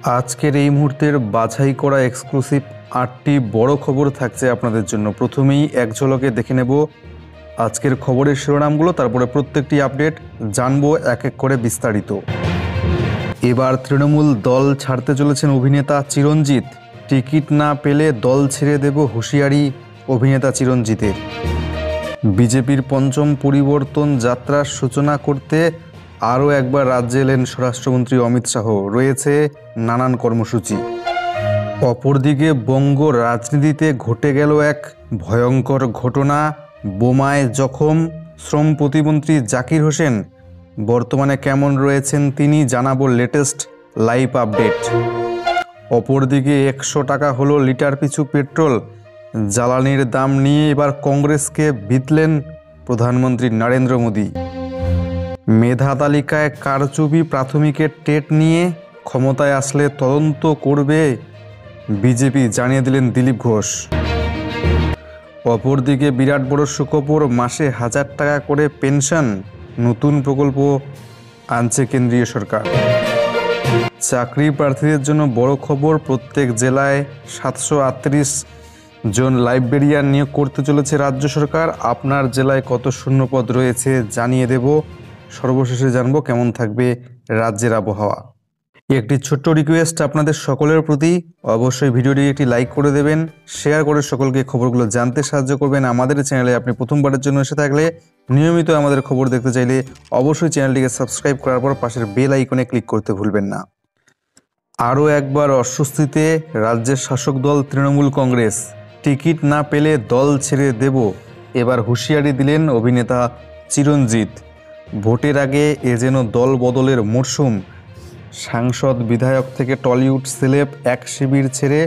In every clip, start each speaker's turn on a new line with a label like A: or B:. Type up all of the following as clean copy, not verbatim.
A: আজকের এই মুহূর্তের বাছাই করা এক্সক্লুসিভ ৮টি বড় খবর থাকছে আপনাদের জন্য। প্রথমেই এক ঝলকে দেখে নেব আজকের খবরের শিরোনামগুলো, তারপরে প্রত্যেকটি আপডেট জানবো এক এক করে বিস্তারিত। এবার তৃণমূল দল ছাড়তে চলেছেন অভিনেতা চিরঞ্জিত। টিকিট না পেলে দল ছেড়ে দেব হুঁশিয়ারি অভিনেতা চিরঞ্জিতের। বিজেপির পঞ্চম পরিবর্তন যাত্রার সূচনা করতে আরও একবার রাজ্যে এলেন স্বরাষ্ট্রমন্ত্রী অমিত শাহ। রয়েছে নানান কর্মসূচি। অপরদিকে বঙ্গ রাজনীতিতে ঘটে গেল এক ভয়ঙ্কর ঘটনা। বোমায় জখম শ্রম প্রতিমন্ত্রী জাকির হোসেন। বর্তমানে কেমন রয়েছেন তিনি, জানাবো লেটেস্ট লাইভ আপডেট। অপরদিকে ১০০ টাকা হলো লিটার পিছু পেট্রোল। জ্বালানির দাম নিয়ে এবার কংগ্রেসকে বিঁধলেন প্রধানমন্ত্রী নরেন্দ্র মোদী। মেধা তালিকায় কারচুপি প্রাথমিকের টেট নিয়ে ক্ষমতায় আসলে তদন্ত করবে বিজেপি, জানিয়ে দিলেন দিলীপ ঘোষ। অপরদিকে বিরাট বড় সুখবর, মাসে ১০০০ টাকা করে পেনশন। নতুন প্রকল্প আনছে কেন্দ্রীয় সরকার। চাকরি প্রার্থীদের জন্য বড় খবর, প্রত্যেক জেলায় ৭৩৮ জন লাইব্রেরিয়ান নিয়োগ করতে চলেছে রাজ্য সরকার। আপনার জেলায় কত শূন্যপদ রয়েছে জানিয়ে দেব। সর্বশেষে জানবো কেমন থাকবে রাজ্যের আবহাওয়া। একটি ছোট্ট রিকোয়েস্ট আপনাদের সকলের প্রতি, অবশ্যই ভিডিওটি একটি লাইক করে দেবেন, শেয়ার করে সকলকে খবরগুলো জানতে সাহায্য করবেন। আমাদের চ্যানেলে আপনি প্রথমবারের জন্য এসে থাকলে, নিয়মিত আমাদের খবর দেখতে চাইলে অবশ্যই চ্যানেলটিকে সাবস্ক্রাইব করার পর পাশের বেল আইকনে ক্লিক করতে ভুলবেন না। আরও একবার অস্বস্তিতে রাজ্যের শাসক দল তৃণমূল কংগ্রেস। টিকিট না পেলে দল ছেড়ে দেব, এবার হুঁশিয়ারি দিলেন অভিনেতা চিরঞ্জিত। ভোটের আগে এ যেন দল বদলের মরশুম। সাংসদ বিধায়ক থেকে টলিউড সেলেব এক শিবির ছেড়ে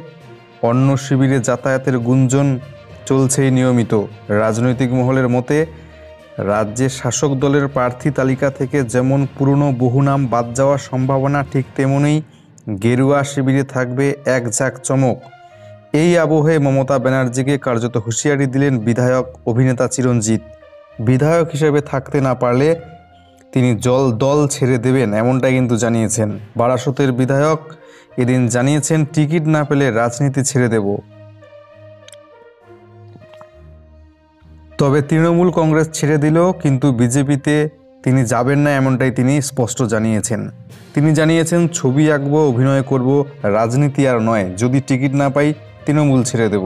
A: অন্য শিবিরে যাতায়াতের গুঞ্জন চলছেই নিয়মিত। রাজনৈতিক মহলের মতে রাজ্যের শাসক দলের প্রার্থী তালিকা থেকে যেমন পুরনো বহু নাম বাদ যাওয়ার সম্ভাবনা, ঠিক তেমনই গেরুয়া শিবিরে থাকবে এক ঝাঁক চমক। এই আবহে মমতা ব্যানার্জিকে কার্যত হুঁশিয়ারি দিলেন বিধায়ক অভিনেতা চিরঞ্জিত। বিধায়ক হিসেবে থাকতে না পারলে তিনি দল ছেড়ে দেবেন, এমনটাই কিন্তু জানিয়েছেন। বারাসতের বিধায়ক এদিন জানিয়েছেন, টিকিট না পেলে রাজনীতি ছেড়ে দেব। তবে তৃণমূল কংগ্রেস ছেড়ে দিলেও কিন্তু বিজেপিতে তিনি যাবেন না, এমনটাই তিনি স্পষ্ট জানিয়েছেন। তিনি জানিয়েছেন, ছবি আঁকবো, অভিনয় করব, রাজনীতি আর নয়। যদি টিকিট না পাই তৃণমূল ছেড়ে দেব।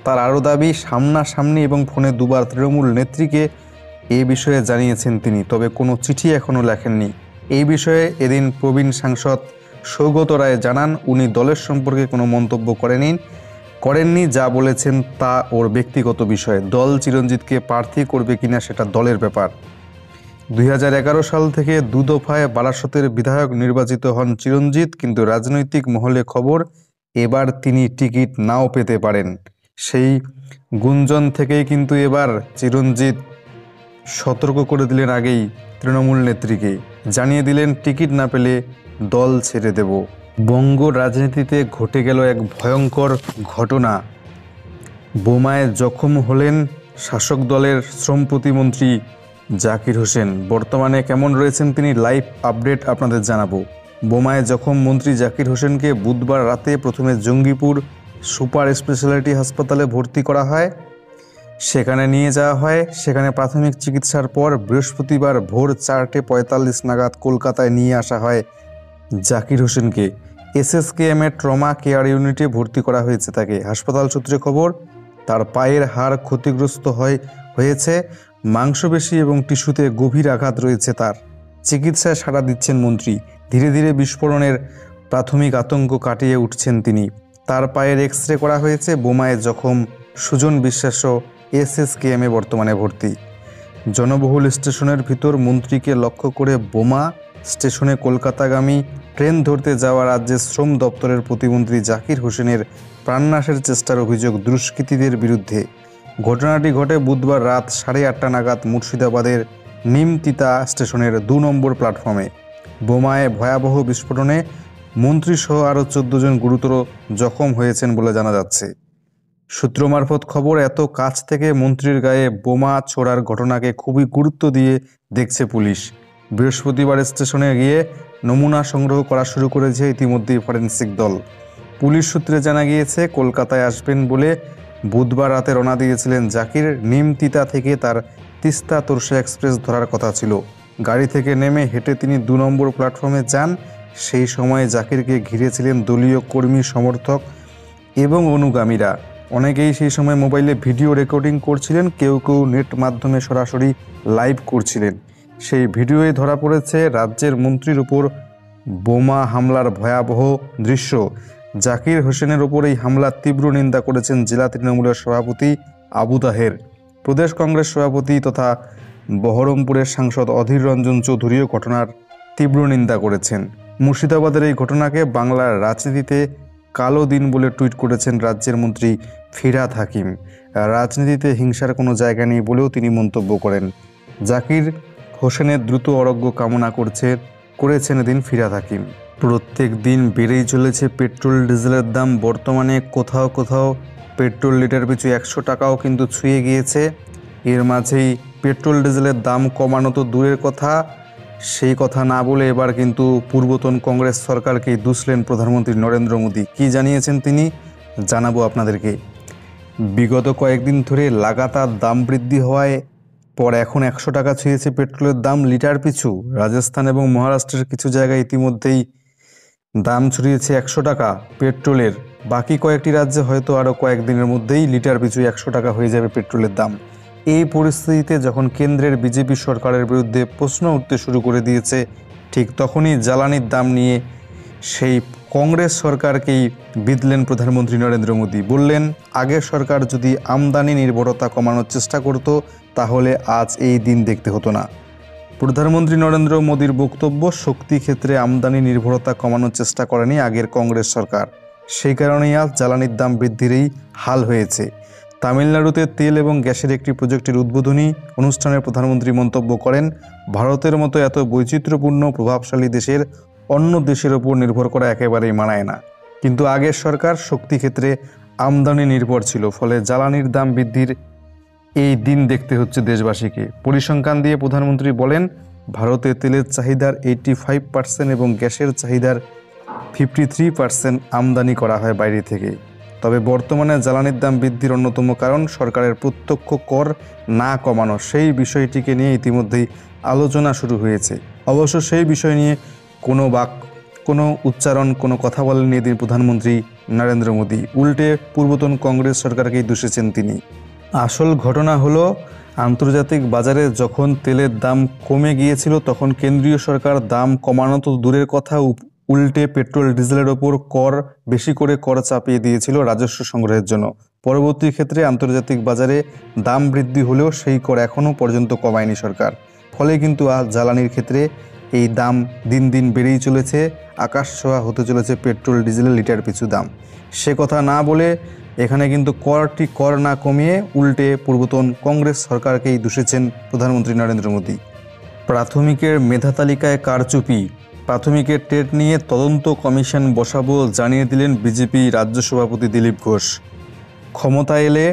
A: তার আরও দাবি, সামনাসামনি এবং ফোনে দুবার তৃণমূল নেত্রীকে এ বিষয়ে জানিয়েছেন তিনি, তবে কোনো চিঠি এখনও লেখেননি। এই বিষয়ে এদিন প্রবীণ সাংসদ সৌগত রায় জানান, উনি দলের সম্পর্কে কোনো মন্তব্য করেননি। যা বলেছেন তা ওর ব্যক্তিগত বিষয়। দল চিরঞ্জিতকে প্রার্থী করবে কিনা সেটা দলের ব্যাপার। ২০১১ সাল থেকে দুদফায় বারাসতের বিধায়ক নির্বাচিত হন চিরঞ্জিত, কিন্তু রাজনৈতিক মহলে খবর এবার তিনি টিকিট নাও পেতে পারেন। সেই গুঞ্জন থেকেই কিন্তু এবার চিরঞ্জিত সতর্ক করে দিলেন আগেই তৃণমূল নেত্রীকে, জানিয়ে দিলেন টিকিট না পেলে দল ছেড়ে দেব। বঙ্গ রাজনীতিতে ঘটে গেল এক ভয়ঙ্কর ঘটনা। বোমায় জখম হলেন শাসক দলের শ্রম প্রতিমন্ত্রী জাকির হোসেন। বর্তমানে কেমন রয়েছেন তিনি, লাইভ আপডেট আপনাদের জানাবো। বোমায় জখম মন্ত্রী জাকির হোসেনকে বুধবার রাতে প্রথমে জঙ্গিপুর সুপার স্পেশালিটি হাসপাতালে ভর্তি করা হয়, সেখানে নিয়ে যাওয়া হয়। সেখানে প্রাথমিক চিকিৎসার পর বৃহস্পতিবার ভোর ৪:৪৫ নাগাদ কলকাতায় নিয়ে আসা হয় জাকির হোসেনকে। এসএসকেএমের ট্রমা কেয়ার ইউনিটে ভর্তি করা হয়েছে তাকে। হাসপাতাল সূত্রে খবর, তার পায়ের হাড় ক্ষতিগ্রস্ত হয়েছে, মাংসপেশি এবং টিস্যুতে গভীর আঘাত রয়েছে তার। চিকিৎসায় সাড়া দিচ্ছেন মন্ত্রী। ধীরে ধীরে বিস্ফোরণের প্রাথমিক আতঙ্ক কাটিয়ে উঠছেন তিনি। তার পায়ের এক্স-রে করা হয়েছে। বোমায় জখম সুজন বিশ্বাসও এসএসকেএমে বর্তমানে ভর্তি। জনবহুল স্টেশনের ভিতর মন্ত্রীকে লক্ষ্য করে বোমা। স্টেশনে কলকাতাগামী ট্রেন ধরতে যাওয়া রাজ্যের শ্রম দপ্তরের প্রতিমন্ত্রী জাকির হোসেনের প্রাণনাশের চেষ্টার অভিযোগ দুষ্কৃতীদের বিরুদ্ধে। ঘটনাটি ঘটে বুধবার রাত 8:30 নাগাদ মুর্শিদাবাদের নিমতিতা স্টেশনের ২ নম্বর প্ল্যাটফর্মে। বোমায় ভয়াবহ বিস্ফোরণে মন্ত্রীসহ আরও 14 জন গুরুতর জখম হয়েছেন বলে জানা যাচ্ছে। সূত্র মারফত খবর, এত কাছ থেকে মন্ত্রীর গায়ে বোমা ছোড়ার ঘটনাকে খুবই গুরুত্ব দিয়ে দেখছে পুলিশ। বৃহস্পতিবার স্টেশনে গিয়ে নমুনা সংগ্রহ করা শুরু করেছে ইতিমধ্যেই ফরেনসিক দল। পুলিশ সূত্রে জানা গিয়েছে, কলকাতায় আসবেন বলে বুধবার রাতে রওনা দিয়েছিলেন জাকির। নিমতিতা থেকে তার তিস্তা তোরসা এক্সপ্রেস ধরার কথা ছিল। গাড়ি থেকে নেমে হেঁটে তিনি 2 নম্বর প্ল্যাটফর্মে যান। সেই সময় জাকিরকে ঘিরেছিলেন দলীয় কর্মী, সমর্থক এবং অনুগামীরা। অনেকেই সেই সময় মোবাইলে ভিডিও রেকর্ডিং করছিলেন, কেউ কেউ নেট মাধ্যমে সরাসরি লাইভ করছিলেন। সেই ভিডিওয়ে ধরা পড়েছে রাজ্যের মন্ত্রীর উপর বোমা হামলার ভয়াবহ দৃশ্য। জাকির হোসেনের ওপর এই হামলার তীব্র নিন্দা করেছেন জেলা তৃণমূলের সভাপতি আবু তাহের। প্রদেশ কংগ্রেস সভাপতি তথা বহরমপুরের সাংসদ অধীর রঞ্জন চৌধুরীও ঘটনার তীব্র নিন্দা করেছেন। মুর্শিদাবাদের এই ঘটনাকে বাংলার রাজনীতিতে কালো দিন বলে টুইট করেছেন রাজ্যের মন্ত্রী ফিরহাদ হাকিম। রাজনীতিতে হিংসার কোনো জায়গা নেই বলেও তিনি মন্তব্য করেন। জাকির হোসেনের দ্রুত আরোগ্য কামনা করেছেন এদিন ফিরহাদ হাকিম। প্রত্যেক দিন বেড়েই চলেছে পেট্রোল ডিজেলের দাম। বর্তমানে কোথাও কোথাও পেট্রোল লিটার পিছু 100 টাকাও কিন্তু ছুঁয়ে গিয়েছে। এর মাঝেই পেট্রোল ডিজেলের দাম কমানো তো দূরের কথা, সেই কথা না বলে এবার কিন্তু পূর্বতন কংগ্রেস সরকারকেই দুষলেন প্রধানমন্ত্রী নরেন্দ্র মোদী। কী জানিয়েছেন তিনি, জানাবো আপনাদেরকে। বিগত কয়েকদিন ধরে লাগাতার দাম বৃদ্ধি হওয়ায় পর এখন 100 টাকা ছুঁয়েছে পেট্রোলের দাম লিটার পিছু। রাজস্থান এবং মহারাষ্ট্রের কিছু জায়গায় ইতিমধ্যেই দাম ছড়িয়েছে 100 টাকা পেট্রোলের। বাকি কয়েকটি রাজ্যে হয়তো আরও কয়েকদিনের মধ্যেই লিটার পিছু 100 টাকা হয়ে যাবে পেট্রোলের দাম। এই পরিস্থিতিতে যখন কেন্দ্রের বিজেপি সরকারের বিরুদ্ধে প্রশ্ন উঠতে শুরু করে দিয়েছে, ঠিক তখনই জ্বালানির দাম নিয়ে সেই কংগ্রেস সরকারকেই বিঁধলেন প্রধানমন্ত্রী নরেন্দ্র মোদী। বললেন, আগের সরকার যদি আমদানি নির্ভরতা কমানোর চেষ্টা করত তাহলে আজ এই দিন দেখতে হতো না। প্রধানমন্ত্রী নরেন্দ্র মোদীর বক্তব্য, শক্তি ক্ষেত্রে আমদানি নির্ভরতা কমানোর চেষ্টা করেনি আগের কংগ্রেস সরকার, সেই কারণেই আজ জ্বালানির দাম বৃদ্ধিরই হাল হয়েছে। তামিলনাড়ুতে তেল এবং গ্যাসের একটি প্রজেক্টের উদ্বোধনী অনুষ্ঠানে প্রধানমন্ত্রী মন্তব্য করেন, ভারতের মতো এত বৈচিত্র্যপূর্ণ প্রভাবশালী দেশের অন্য দেশের ওপর নির্ভর করা একেবারেই মানায় না। কিন্তু আগের সরকার শক্তি ক্ষেত্রে আমদানি নির্ভর ছিল, ফলে জ্বালানির দাম বৃদ্ধির এই দিন দেখতে হচ্ছে দেশবাসীকে। পরিসংখ্যান দিয়ে প্রধানমন্ত্রী বলেন, ভারতে তেলের চাহিদার 85% এবং গ্যাসের চাহিদার 53% আমদানি করা হয় বাইরে থেকে। তবে বর্তমানে জ্বালানির দাম বৃদ্ধির অন্যতম কারণ সরকারের প্রত্যক্ষ কর না কমানো। সেই বিষয়টিকে নিয়ে ইতিমধ্যেই আলোচনা শুরু হয়েছে। অবশ্য সেই বিষয় নিয়ে কোনো উচ্চারণ, কোনো কথা বলেননি এদিন প্রধানমন্ত্রী নরেন্দ্র মোদী। উল্টে পূর্বতন কংগ্রেস সরকারকেই দুষেছেন তিনি। আসল ঘটনা হলো, আন্তর্জাতিক বাজারে যখন তেলের দাম কমে গিয়েছিল তখন কেন্দ্রীয় সরকার দাম কমানো তো দূরের কথা, উল্টে পেট্রোল ডিজেলের ওপর বেশি করে কর চাপিয়ে দিয়েছিল রাজস্ব সংগ্রহের জন্য। পরবর্তী ক্ষেত্রে আন্তর্জাতিক বাজারে দাম বৃদ্ধি হলেও সেই কর এখনও পর্যন্ত কমায়নি সরকার। ফলে কিন্তু আজ জ্বালানির ক্ষেত্রে এই দাম দিন দিন বেড়েই চলেছে। আকাশ ছোঁয়া হতে চলেছে পেট্রোল ডিজেলের লিটার পিছু দাম। সে কথা না বলে এখানে কিন্তু কর না কমিয়ে উল্টে পূর্বতন কংগ্রেস সরকারকেই দুষেছেন প্রধানমন্ত্রী নরেন্দ্র মোদী। প্রাথমিকের মেধা তালিকায় কারচুপি, প্রাথমিকের টেট নিয়ে তদন্ত কমিশন বসাবো জানিয়ে দিলেন বিজেপি রাজ্য সভাপতি দিলীপ ঘোষ। ক্ষমতা এলে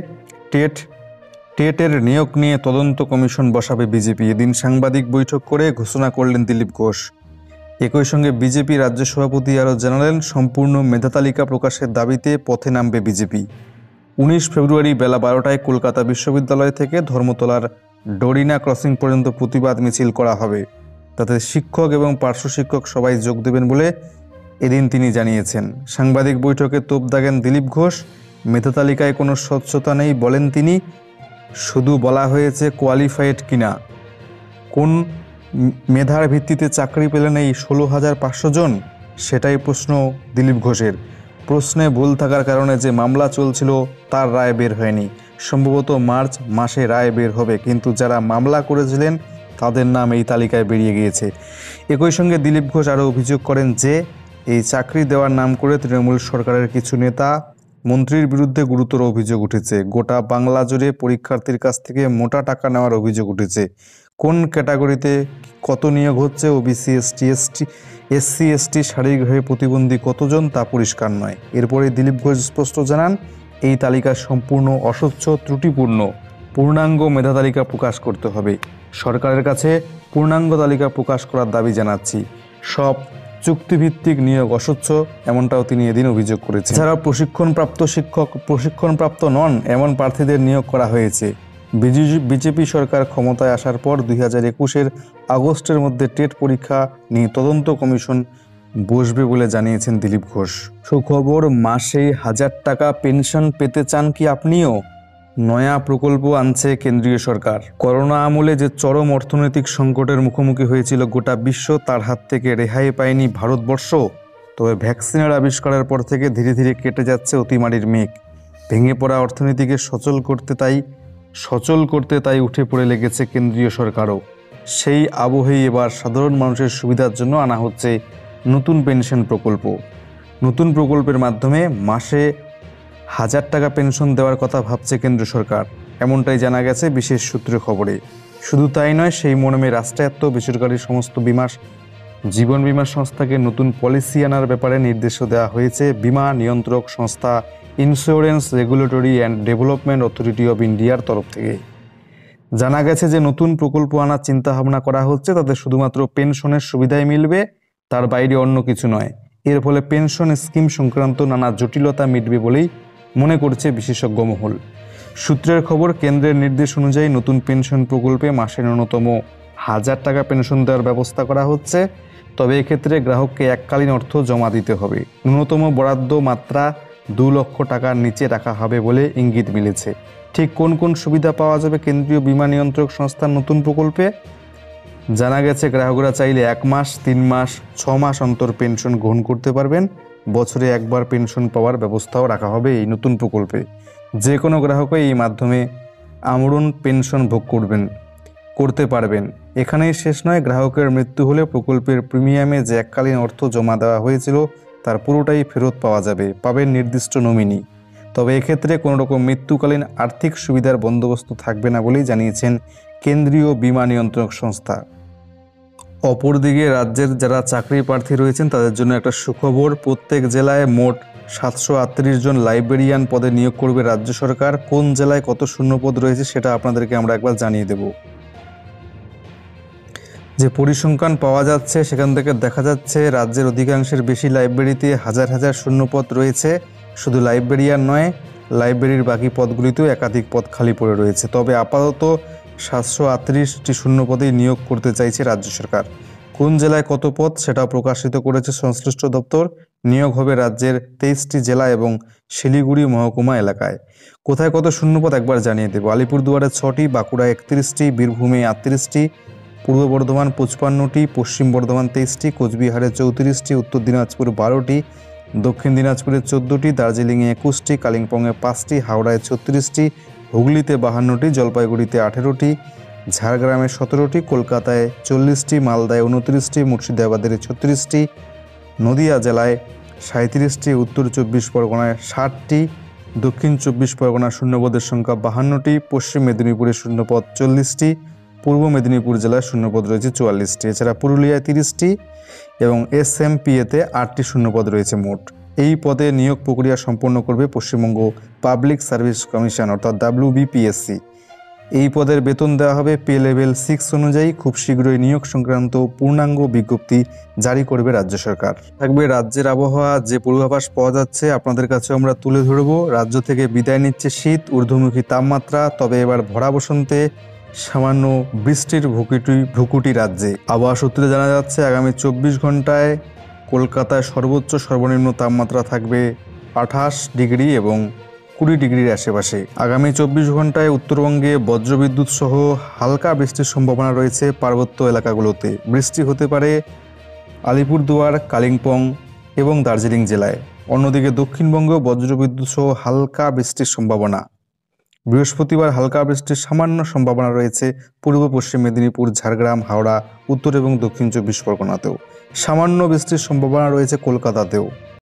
A: টেটের নিয়োগ নিয়ে তদন্ত কমিশন বসাবে বিজেপি। এদিন সাংবাদিক বৈঠক করে ঘোষণা করলেন দিলীপ ঘোষ। একই সঙ্গে বিজেপি রাজ্য সভাপতি আরও জানালেন, সম্পূর্ণ মেধা তালিকা প্রকাশের দাবিতে পথে নামবে বিজেপি। 19 ফেব্রুয়ারি বেলা 12টায় কলকাতা বিশ্ববিদ্যালয় থেকে ধর্মতলার ডরিনা ক্রসিং পর্যন্ত প্রতিবাদ মিছিল করা হবে। তাতে শিক্ষক এবং পার্শ্ব শিক্ষক সবাই যোগ দেবেন বলে এদিন তিনি জানিয়েছেন। সাংবাদিক বৈঠকে তোপ দাগেন দিলীপ ঘোষ। মেধা তালিকায় কোনো স্বচ্ছতা নেই বলেন তিনি, শুধু বলা হয়েছে কোয়ালিফাইড কিনা। কোন মেধার ভিত্তিতে চাকরি পেলেন এই 16,500 জন, সেটাই প্রশ্ন দিলীপ ঘোষের। প্রশ্নে ভুল থাকার কারণে যে মামলা চলছিল তার রায় বের হয়নি। সম্ভবত মার্চ মাসে রায় বের হবে, কিন্তু যারা মামলা করেছিলেন তাদের নাম এই তালিকায় বেরিয়ে গিয়েছে। একই সঙ্গে দিলীপ ঘোষ আরও অভিযোগ করেন যে এই চাকরি দেওয়ার নাম করে তৃণমূল সরকারের কিছু নেতা মন্ত্রীর বিরুদ্ধে গুরুতর অভিযোগ উঠেছে। গোটা বাংলা জুড়ে পরীক্ষার্থীর কাছ থেকে মোটা টাকা নেওয়ার অভিযোগ উঠেছে। কোন ক্যাটাগরিতে কত নিয়োগ হচ্ছে, ওবিসি, এসসি এসটি, শারীরিকভাবে প্রতিবন্ধী কতজন তা পরিষ্কার নয়। এরপরে দিলীপ ঘোষ স্পষ্ট জানান, এই তালিকা সম্পূর্ণ অস্বচ্ছ, ত্রুটিপূর্ণ। পূর্ণাঙ্গ মেধা তালিকা প্রকাশ করতে হবে। সরকারের কাছে পূর্ণাঙ্গ তালিকা প্রকাশ করার দাবি জানাচ্ছি। সব চুক্তিভিত্তিক নিয়োগ অস্বচ্ছ, এমনটাও তিনি এদিন অভিযোগ করেছেন। এছাড়া প্রশিক্ষণপ্রাপ্ত শিক্ষক প্রশিক্ষণপ্রাপ্ত নন এমন প্রার্থীদের নিয়োগ করা হয়েছে। বিজেপি সরকার ক্ষমতায় আসার পর 2021-এর আগস্টের মধ্যে টেট পরীক্ষা নিয়ে তদন্ত কমিশন বসবে বলে জানিয়েছেন দিলীপ ঘোষ। সুখবর, মাসে 1000 টাকা পেনশন পেতে চান কি আপনিও? নয়া প্রকল্প আনছে কেন্দ্রীয় সরকার। করোনা আমলে যে চরম অর্থনৈতিক সংকটের মুখোমুখি হয়েছিল গোটা বিশ্ব, তার হাত থেকে রেহাই পায়নি ভারতবর্ষ। তবে ভ্যাকসিনের আবিষ্কারের পর থেকে ধীরে ধীরে কেটে যাচ্ছে অতিমারির মেঘ। ভেঙে পড়া অর্থনীতিকে সচল করতে তাই উঠে পড়ে লেগেছে কেন্দ্রীয় সরকারও। সেই আবহেই এবার সাধারণ মানুষের সুবিধার জন্য আনা হচ্ছে নতুন পেনশন প্রকল্প। নতুন প্রকল্পের মাধ্যমে মাসে 1000 টাকা পেনশন দেওয়ার কথা ভাবছে কেন্দ্র সরকার, এমনটাই জানা গেছে বিশেষ সূত্রে খবরে। শুধু তাই নয়, সেই মর্মে রাষ্ট্রায়ত্ত বেসরকারি সমস্ত জীবন বীমা সংস্থাকে নতুন পলিসি আনার ব্যাপারে নির্দেশও দেওয়া হয়েছে বীমা নিয়ন্ত্রক সংস্থা insurance regulatory and development authority of ইন্ডিয়ার তরফ থেকে। জানা গেছে যে নতুন প্রকল্প আনার চিন্তাভাবনা করা হচ্ছে, তাতে শুধুমাত্র পেনশনের সুবিধাই মিলবে, তার বাইরে অন্য কিছু নয়। এর ফলে পেনশন স্কিম সংক্রান্ত নানা জটিলতা মিটবে বলেই মনে করছে বিশেষজ্ঞ মহল। সূত্রের খবর, কেন্দ্রের নির্দেশ অনুযায়ী নতুন পেনশন প্রকল্পে মাসে ন্যূনতম 1000 টাকা পেনশন দেওয়ার ব্যবস্থা করা হচ্ছে। তবে এক্ষেত্রে গ্রাহককে এককালীন অর্থ জমা দিতে হবে। ন্যূনতম বরাদ্দ মাত্রা 2 লক্ষ টাকার নিচে রাখা হবে বলে ইঙ্গিত মিলেছে। ঠিক কোন কোন সুবিধা পাওয়া যাবে কেন্দ্রীয় বীমা নিয়ন্ত্রক সংস্থার নতুন প্রকল্পে? জানা গেছে গ্রাহকরা চাইলে 1 মাস, 3 মাস, 6 মাস অন্তর পেনশন গ্রহণ করতে পারবেন। বছরে একবার পেনশন পাওয়ার ব্যবস্থাও রাখা হবে এই নতুন প্রকল্পে। যে কোনো গ্রাহকই এই মাধ্যমে আমরণ পেনশন ভোগ করতে পারবেন। এখানেই শেষ নয়, গ্রাহকের মৃত্যু হলে প্রকল্পের প্রিমিয়ামে যে এককালীন অর্থ জমা দেওয়া হয়েছিল তার পুরোটাই ফেরত পাবেন নির্দিষ্ট নমিনি। তবে এক্ষেত্রে কোনো রকম মৃত্যুকালীন আর্থিক সুবিধার বন্দোবস্ত থাকবে না বলেই জানিয়েছেন কেন্দ্রীয় বীমা নিয়ন্ত্রক সংস্থা। অপরদিকে রাজ্যের যারা চাকরি প্রার্থী রয়েছেন তাদের জন্য একটা সুখবর। প্রত্যেক জেলায় মোট 738 জন লাইব্রেরিয়ান পদে নিয়োগ করবে রাজ্য সরকার। কোন জেলায় কত শূন্যপদ রয়েছে সেটা আপনাদেরকে আমরা একবার জানিয়ে দেব। যে পরিসংখ্যান পাওয়া যাচ্ছে সেখান থেকে দেখা যাচ্ছে রাজ্যের অধিকাংশের বেশি লাইব্রেরিতে হাজার হাজার শূন্যপদ রয়েছে। শুধু লাইব্রেরিয়ান নয়, লাইব্রেরির বাকি পদগুলিতেও একাধিক পদ খালি পড়ে রয়েছে। তবে আপাতত 738টি শূন্যপদেই নিয়োগ করতে চাইছে রাজ্য সরকার। কোন জেলায় কত পদ সেটা প্রকাশিত করেছে সংশ্লিষ্ট দপ্তর। নিয়োগ হবে রাজ্যের 23টি জেলা এবং শিলিগুড়ি মহকুমা এলাকায়। কোথায় কত শূন্যপদ একবার জানিয়ে দেব। আলিপুরদুয়ারে 6টি, বাঁকুড়ায় 31টি, বীরভূমে 38টি, পূর্ব বর্ধমান 55টি, পশ্চিম বর্ধমান 23টি, কোচবিহারে 34টি, উত্তর দিনাজপুর 12টি, দক্ষিণ দিনাজপুরে 14টি, দার্জিলিংয়ে 21টি, কালিম্পংয়ে 5টি, হাওড়ায় 36টি, হুগলিতে 52টি, জলপাইগুড়িতে 18টি, ঝাড়গ্রামে 17টি, কলকাতায় 40টি, মালদায় 29টি, মুর্শিদাবাদের 36টি, নদিয়া জেলায় 37টি, উত্তর 24 পরগনায় 60টি, দক্ষিণ 24 পরগনার শূন্যপদের সংখ্যা 52টি, পশ্চিম মেদিনীপুরে শূন্যপদ 40টি, পূর্ব মেদিনীপুর জেলায় শূন্যপদ রয়েছে 44টি। এছাড়া পুরুলিয়ায় 30টি এবং SMPAতে 8টি শূন্যপদ রয়েছে মোট। এই পদে নিয়োগ প্রক্রিয়া সম্পন্ন করবে পশ্চিমবঙ্গ পাবলিক সার্ভিস কমিশন অর্থাৎ WBPSC। এই পদের বেতন দেওয়া হবে পে লেভেল 6 অনুযায়ী। খুব শীঘ্রই নিয়োগ সংক্রান্ত পূর্ণাঙ্গ বিজ্ঞপ্তি জারি করবে রাজ্য সরকার। থাকবে রাজ্যের আবহাওয়া, যে পূর্বাভাস পাওয়া যাচ্ছে আপনাদের কাছে আমরা তুলে ধরব। রাজ্য থেকে বিদায় নিচ্ছে শীত, ঊর্ধ্বমুখী তাপমাত্রা। তবে এবার ভরা বসন্তে সামান্য বৃষ্টির ভ্রুকুটি রাজ্যে। আবহাওয়া সূত্রে জানা যাচ্ছে আগামী 24 ঘন্টায় কলকাতায় সর্বোচ্চ সর্বনিম্ন তাপমাত্রা থাকবে 28 ডিগ্রি এবং 20 ডিগ্রির আশেপাশে। আগামী 24 ঘন্টায় উত্তরবঙ্গে বজ্রবিদ্যুৎ সহ হালকা বৃষ্টির সম্ভাবনা রয়েছে পার্বত্য এলাকাগুলোতে। বৃষ্টি হতে পারে আলিপুরদুয়ার, কালিম্পং এবং দার্জিলিং জেলায়। অন্যদিকে দক্ষিণবঙ্গেও বজ্রবিদ্যুৎ সহ হালকা বৃষ্টির সম্ভাবনা। বৃহস্পতিবার হালকা বৃষ্টির সামান্য সম্ভাবনা রয়েছে পূর্ব পশ্চিম মেদিনীপুর, ঝাড়গ্রাম, হাওড়া, উত্তর এবং দক্ষিণ 24 পরগনাতেও। সামান্য বৃষ্টির সম্ভাবনা রয়েছে কলকাতাতেও।